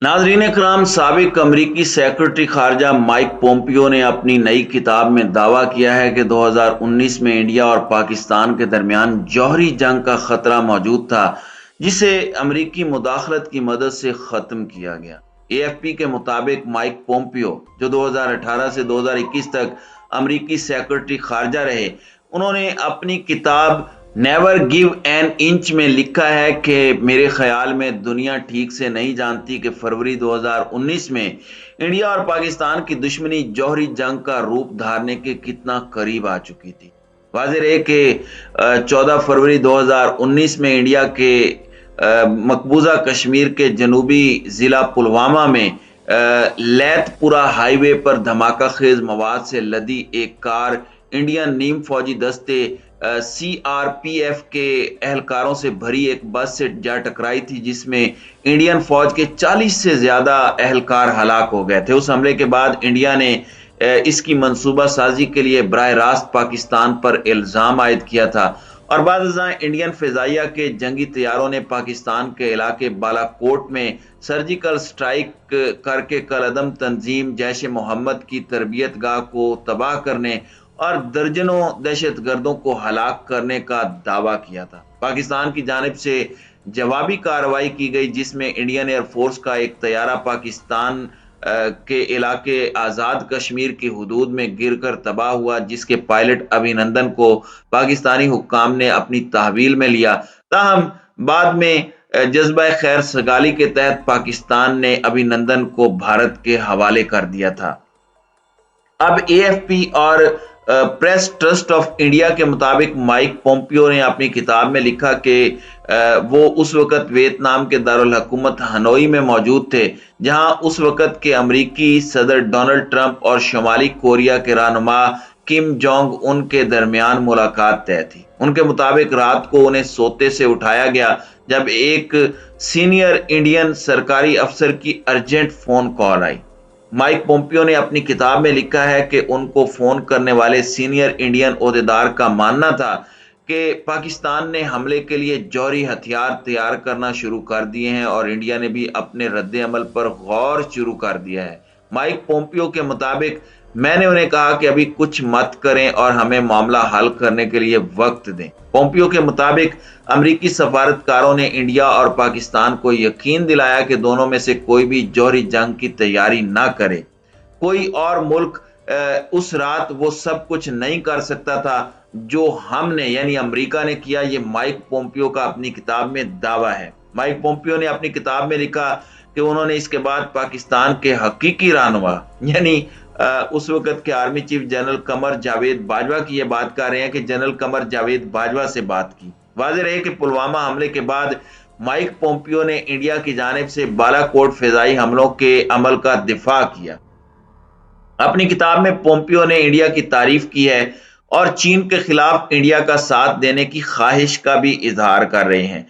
नाजरीन कराम, साबिक अमरीकी सेक्रेटरी खारजा माइक पोम्पियो ने अपनी नई किताब में दावा किया है कि 2019 में इंडिया और पाकिस्तान के दरमियान जौहरी जंग का खतरा मौजूद था, जिसे अमरीकी मुदाखलत की मदद से खत्म किया गया। एएफपी के मुताबिक माइक पोम्पियो, जो 2018 से 2021 तक अमरीकी सेक्रेटरी खारजा रहे, उन्होंने अपनी किताब नेवर गिव एन इंच में लिखा है कि मेरे ख्याल में दुनिया ठीक से नहीं जानती कि फरवरी 2019 में इंडिया और पाकिस्तान की दुश्मनी जौहरी जंग का रूप धारने के कितना करीब आ चुकी थी। वाज़ेह है कि 14 फरवरी 2019 में इंडिया के मकबूजा कश्मीर के जनूबी जिला पुलवामा में लैथपुरा हाईवे पर धमाका खेज मवाद से लदी एक कार इंडियन नीम फौजी दस्ते सीआरपीएफ के एहलकारों से भरी एक बस से जा टकराई थी, जिसमें इंडियन फौज के 40 से ज्यादा एहलकार हलाक हो गए थे। उस हमले के बाद इंडिया ने इसकी मंसूबा साजी के लिए बराह रास्त पाकिस्तान पर इल्जाम आयद किया था और बाद इंडियन फिजाइया के जंगी तैयारों ने पाकिस्तान के इलाके बालाकोट में सर्जिकल स्ट्राइक करके कलअदम तंजीम जैश मोहम्मद की तरबियत गाह को तबाह करने और दर्जनों दहशतगर्दों को हलाक करने का दावा किया था। पाकिस्तान की जानिब से जवाबी कार्रवाई की गई, जिसमें इंडियन एयरफोर्स का एक तैयारा पाकिस्तान के इलाके आज़ाद कश्मीर की हुदूद में गिरकर तबाह हुआ, जिसके पायलट अभिनंदन को पाकिस्तानी हुक्काम ने अपनी तहवील में लिया। ताहम बाद में जज्बा खैर सगाली के तहत पाकिस्तान ने अभिनंदन को भारत के हवाले कर दिया था। अब एएफपी और प्रेस ट्रस्ट ऑफ इंडिया के मुताबिक माइक पोम्पियो ने अपनी किताब में लिखा कि वो उस वक्त वियतनाम के दारुल हुकूमत हनोई में मौजूद थे, जहां उस वक्त के अमरीकी सदर डोनाल्ड ट्रंप और शुमाली कोरिया के रहनुमा किम जोंग उन के दरमियान मुलाकात तय थी। उनके मुताबिक रात को उन्हें सोते से उठाया गया जब एक सीनियर इंडियन सरकारी अफसर की अर्जेंट फोन कॉल आई। माइक पोम्पियो ने अपनी किताब में लिखा है कि उनको फोन करने वाले सीनियर इंडियन ओहदेदार का मानना था कि पाकिस्तान ने हमले के लिए जौहरी हथियार तैयार करना शुरू कर दिए हैं और इंडिया ने भी अपने रद्द अमल पर गौर शुरू कर दिया है। माइक पोम्पियो के मुताबिक मैंने उन्हें कहा कि अभी कुछ मत करें और हमें मामला हल करने के लिए वक्त दें। पोम्पियो के मुताबिक अमरीकी सफारतकारों ने इंडिया और पाकिस्तान को यकीन दिलाया कि दोनों में से कोई भी जौहरी जंग की तैयारी ना करे। कोई और मुल्क उस रात वो सब कुछ नहीं कर सकता था जो हमने यानी अमेरिका ने किया। ये माइक पोम्पियो का अपनी किताब में दावा है। माइक पोम्पियो ने अपनी किताब में लिखा कि उन्होंने इसके बाद पाकिस्तान के हकीकी रहनुमा यानी उस वक्त के army chief general Qamar Javed Bajwa की ये बात कर रहे हैं कि जनरल कमर जावेद बाजवा से बात की। वाज़ेह रहे कि पुलवामा हमले के बाद माइक पोम्पियो ने इंडिया की जानिब से बालाकोट फिजाई हमलों के अमल का दिफा किया। अपनी किताब में पोम्पियो ने इंडिया की तारीफ की है और चीन के खिलाफ इंडिया का साथ देने की ख्वाहिश का भी इजहार कर रहे हैं।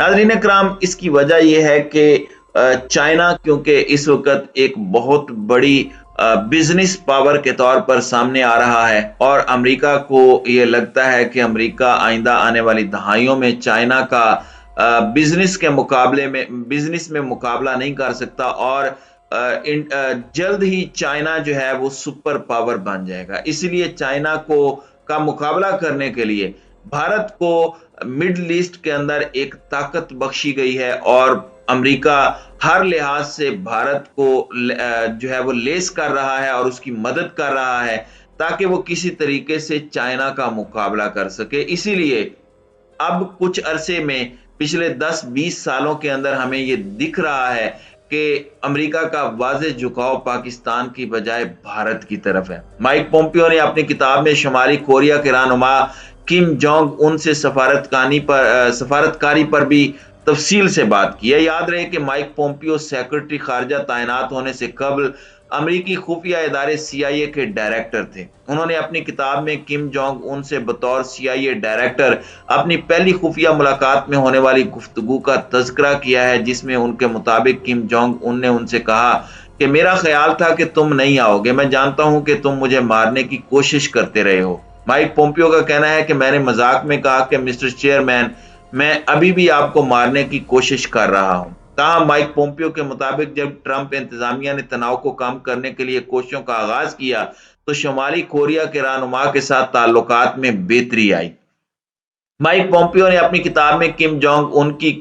नाज़रीन कराम, इसकी वजह यह है कि चाइना क्योंकि इस वक्त एक बहुत बड़ी बिजनेस पावर के तौर पर सामने आ रहा है और अमेरिका को ये लगता है कि अमेरिका आइंदा आने वाली दहाइयों में चाइना का बिजनेस में मुकाबला नहीं कर सकता और जल्द ही चाइना जो है वो सुपर पावर बन जाएगा। इसलिए चाइना का मुकाबला करने के लिए भारत को मिडल ईस्ट के अंदर एक ताकत बख्शी गई है और अमेरिका हर लिहाज से भारत को जो है वो लेस कर रहा है और उसकी मदद कर रहा है ताकि वो किसी तरीके से चाइना का मुकाबला कर सके। इसीलिए अब कुछ अरसे में पिछले 10-20 सालों के अंदर हमें ये दिख रहा है कि अमेरिका का वाज़ेह झुकाव पाकिस्तान की बजाय भारत की तरफ है। माइक पोम्पियो ने अपनी किताब में शुमाली कोरिया के रहनुमा किम जोंग उन से सफारतकारी पर भी तफसील से बात की है। याद रहे कि माइक पोम्पियो सेक्रेटरी खारजा तैनात होने से कबल अमरीकी खुफिया इदारे CIA के डायरेक्टर थे। उन्होंने अपनी किताब में किम जोंग उन से बतौर CIA डायरेक्टर अपनी पहली खुफिया मुलाकात में होने वाली गुफ्तगू का तज़किरा किया है, जिसमें उनके मुताबिक किम जोंग उन ने उनसे कहा कि मेरा ख्याल था कि तुम नहीं आओगे, मैं जानता हूं कि तुम मुझे मारने की कोशिश करते रहे हो। माइक पोम्पियो का कहना है कि मैंने मजाक में कहा कि मिस्टर चेयरमैन, मैं अभी भी आपको मारने की कोशिश कर रहा हूं। تاہم مائک پومپیو کے مطابق جب ٹرمپ انتظامیہ نے تناؤ کو کم کرنے کے لیے کوششوں کا آغاز کیا تو شمالی کوریا کے رہنما کے ساتھ تعلقات میں بہتری آئی۔ مائک پومپیو نے اپنی کتاب میں کم جونگ ان کی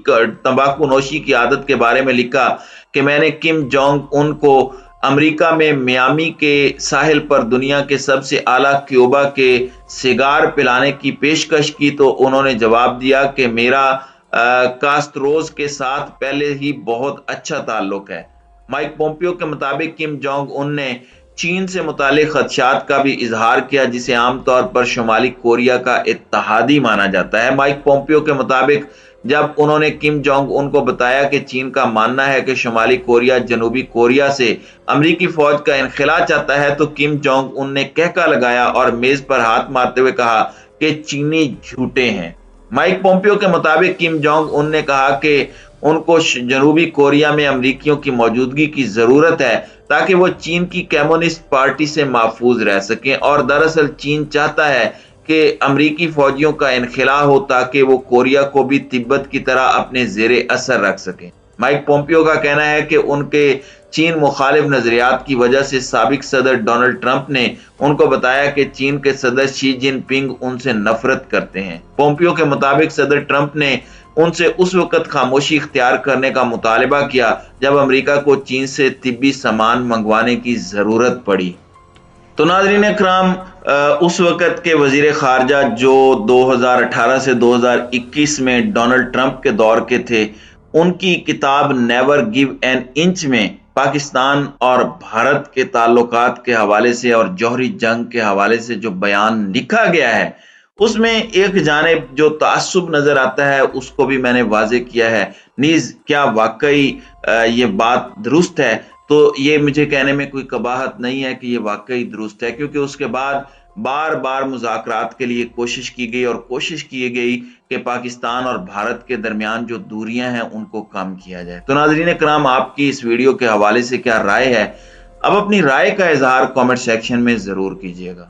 تمباکو نوشی کی عادت کے بارے میں لکھا کہ میں نے کم جونگ ان کو امریکہ میں میامی کے ساحل پر دنیا کے سب سے اعلیٰ کیوبا کے سیگار پلانے کی پیشکش کی تو انہوں نے جواب دیا کہ میرا کاستروز کے ساتھ پہلے ہی بہت اچھا تعلق ہے۔ مائک پومپیو کے مطابق کم جونگ ان نے چین سے متعلق خدشات کا بھی اظہار کیا جسے عام طور پر شمالی کوریا کا اتحادی مانا جاتا ہے۔ مائک پومپیو کے مطابق جب انہوں نے کم جونگ ان کو بتایا کہ چین کا ماننا ہے کہ شمالی کوریا جنوبی کوریا سے امریکی فوج کا انخلا چاہتا ہے تو کم جونگ ان نے کہکا لگایا اور میز پر ہاتھ مارتے ہوئے کہا کہ چینی جھوٹے ہیں۔ مائک پومپیو کے مطابق کم جونگ ان نے کہا کہ ان کو جنوبی کوریا میں امریکیوں کی موجودگی کی ضرورت ہے تاکہ وہ چین کی کمیونسٹ پارٹی سے محفوظ رہ سکیں، اور دراصل چین چاہتا ہے کہ امریکی فوجیوں کا انخلا ہو تاکہ وہ کوریا کو بھی تبت کی طرح اپنے زیر اثر رکھ سکیں۔ مائک پومپیو کا کہنا ہے کہ ان کے چین مخالف نظریات کی وجہ سے سابق صدر ڈونلڈ ٹرمپ نے ان کو بتایا کہ چین کے صدر شی جن پنگ ان سے نفرت کرتے ہیں۔ پومپیو کے مطابق صدر ٹرمپ نے ان سے اس وقت خاموشی اختیار کرنے کا مطالبہ کیا جب امریکہ کو چین سے طبی سامان منگوانے کی ضرورت پڑی۔ تو ناظرین اکرام، اس وقت کے وزیر خارجہ جو 2018 سے 2021 میں ڈونلڈ ٹرمپ کے دور کے تھے، ان کی کتاب نیور گیو این انچ میں پاکستان اور بھارت کے تعلقات کے حوالے سے اور جوہری جنگ کے حوالے سے جو بیان لکھا گیا ہے، اس میں ایک جانب جو تعصب نظر آتا ہے اس کو بھی میں نے واضح کیا ہے، نیز کیا واقعی یہ بات درست ہے؟ تو یہ مجھے کہنے میں کوئی قباحت نہیں ہے کہ یہ واقعی درست ہے، کیونکہ اس کے بعد بار بار مذاکرات کے لیے کوشش کی گئی اور کوشش کی گئی کہ پاکستان اور بھارت کے درمیان جو دوریاں ہیں ان کو کم کیا جائے۔ تو ناظرین کرام، آپ کی اس ویڈیو کے حوالے سے کیا رائے ہے؟ اب اپنی رائے کا اظہار کامنٹ سیکشن میں ضرور کیجیے گا۔